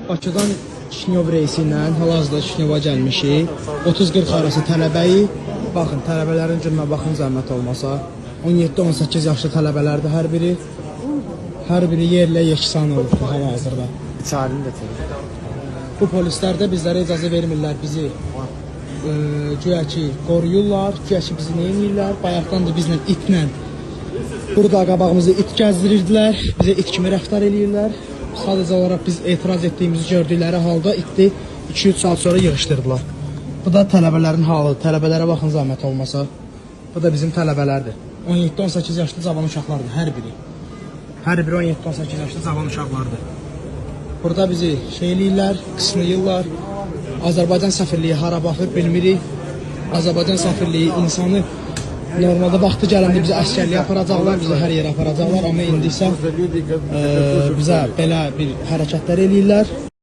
Bakıdan Çiçnov reysi ilə hal-hazırda Çiçnova gəlmişik. 30-40 arası tələbəyi. Baxın, tələbələrin gününə baxın, zəhmət olmasa. 17-18 yaşlı tələbələrdir hər biri. Hər biri yerlə yeksan olubdur hal-hazırda. İçərini də təbii. Bu polislər də bizlərə icazə vermirlər bizi. Güya ki qoruyurlar, güya ki bizi neymirlər. Bayaqdan da bizlə itlə burada qabağımızda it gəzdirirdilər. Bizə it kimi rəftar eləyirlər. Sadəcə olaraq biz etiraz etdiyimizi gördükləri halda itdi 2-3 saat sonra yığışdırdılar. Bu da tələbələrin halı. Tələbələrə baxın zəhmət olmasa. Bu da bizim tələbələrdir. 17-18 yaşlı cavan uşaqlardır hər biri. Hər biri 17-18 yaşlı cavan uşaqlardır. Burada bizi şey eləyirlər, qısnayırlar. Azərbaycan səfirliyi hara baxır bilmirik. Azərbaycan səfirliyi insanı normalda vaxtı gələndə bizə əsgərliyə aparacaqlar, bizə hər yerə aparacaqlar. Amma indi isə bizə belə bir hərəkətlər eləyirlər.